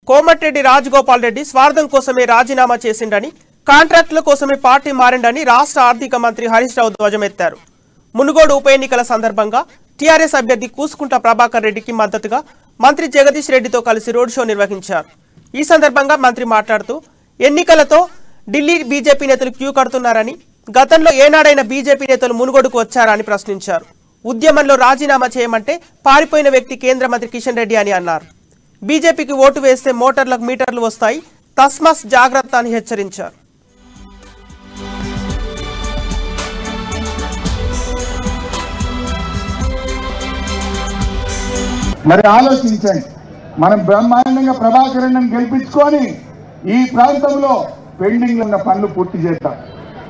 కోమటిరెడ్డి రాజగోపాల్ రెడ్డి స్వార్థం కోసమే రాజీనామా చేసిండని, కాంట్రాక్టుల కోసమే పార్టీ మారిండని రాష్ట్ర ఆర్థిక మంత్రి హరీష్ రావు ధ్వజమెత్తారు. మునుగోడు ఉప ఎన్నికల సందర్భంగా టీఆర్ఎస్ అభ్యర్థి కూసుకుంట ప్రభాకర్ రెడ్డికి మద్దతుగా మంత్రి జగదీష్ రెడ్డితో కలిసి రోడ్ షో నిర్వహించారు. ఈ సందర్భంగా మంత్రి మాట్లాడుతూ ఎన్నికలతో ఢిల్లీ బీజేపీ నేతలు క్యూ కడుతున్నారని, గతంలో ఏనాడైనా బీజేపీ నేతలు మునుగోడుకు వచ్చారా అని ప్రశ్నించారు. ఉద్యమంలో రాజీనామా చేయమంటే పారిపోయిన వ్యక్తి కేంద్ర మంత్రి కిషన్ రెడ్డి అని అన్నారు. బీజేపీకి ఓటు వేస్తే మోటార్లకు మీటర్లు వస్తాయి, తస్మాస్ జాగ్రత్త అని హెచ్చరించారు. మరి ఆలోచించండి, మనం బ్రహ్మాండంగా ప్రభాకర్ రెడ్డిని గెలిపించుకొని ఈ ప్రాంతంలో పెండింగ్ ఉన్న పనులు పూర్తి చేద్దాం.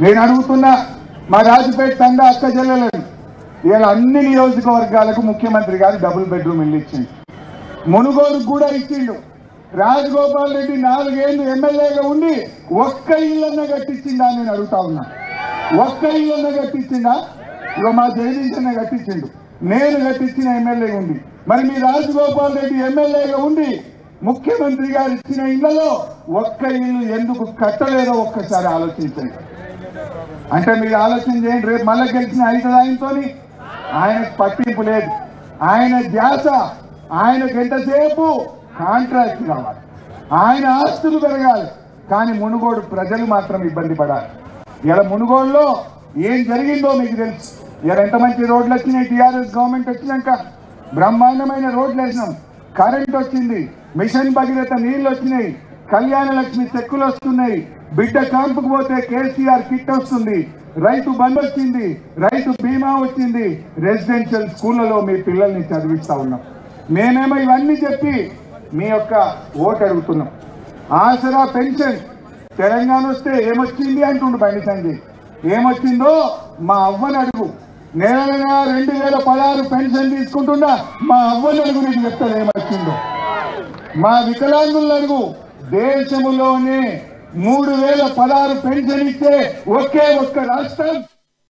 నేను అడుగుతున్నా మా రాజపేట తండ అక్క చెల్లెలను, ఇలా అన్ని నియోజకవర్గాలకు ముఖ్యమంత్రి గారు డబుల్ బెడ్రూమ్ ఇల్లు ఇచ్చిండు, మునుగోడుకు కూడా ఇచ్చిండు. రాజగోపాల్ రెడ్డి 4 ఏళ్ళు ఎమ్మెల్యేగా ఉండి ఒక్క ఇల్లన్న కట్టించిందా నేను అడుగుతా ఉన్నా. ఒక్క ఇల్లన్న కట్టించిందా? ఇక మా జగదీశన్న కట్టించిండు, నేను కట్టించిన ఎమ్మెల్యే ఉంది. మరి మీ రాజగోపాల్ రెడ్డి ఎమ్మెల్యేగా ఉండి ముఖ్యమంత్రి గారు ఇచ్చిన ఇళ్లలో ఒక్క ఇల్లు ఎందుకు కట్టలేదో ఒక్కసారి ఆలోచించండి. అంటే మీరు ఆలోచన చేయండి, రేపు మళ్ళీ గెలిచిన ఆయనతో ఆయనకు పట్టింపు లేదు. ఆయన ధ్యాస, ఆయనకు ఎంతసేపు కాంట్రాక్ట్ కావాలి, ఆయన ఆస్తులు పెరగాలి, కానీ మునుగోడు ప్రజలు మాత్రం ఇబ్బంది పడాలి. ఇలా మునుగోడులో ఏం జరిగిందో మీకు తెలుసు. ఇలా ఎంత మంచి రోడ్లు వచ్చినాయి, టీఆర్ఎస్ గవర్నమెంట్ వచ్చినాక బ్రహ్మాండమైన రోడ్లు వేసినాం, కరెంట్ వచ్చింది, మిషన్ భగీరథ నీళ్లు వచ్చినాయి, కళ్యాణ లక్ష్మి చెక్కులు వస్తున్నాయి, బిడ్డ క్యాంపుకు పోతే కేసీఆర్ కిట్ వస్తుంది, రైతు బంద్ వచ్చింది, రైతు బీమా వచ్చింది, రెసిడెన్షియల్ స్కూళ్లలో మీ పిల్లల్ని చదివిస్తా ఉన్నాం. మేమేమో ఇవన్నీ చెప్పి మీ యొక్క ఓటు అడుగుతున్నాం. ఆసరా పెన్షన్ తెలంగాణ వస్తే ఏమొచ్చింది అంటుండు బండి సంజయ్. ఏమొచ్చిందో మా అవ్వని అడుగు. నెల 2016 పెన్షన్ తీసుకుంటున్నా మా అవ్వని అడుగు, నీకు చెప్తాను ఏమొచ్చిందో. మా వికలాంగులను అడుగు. దేశంలోనే 3016 పెన్షన్ ఇచ్చే ఒకే ఒక్క రాష్ట్రం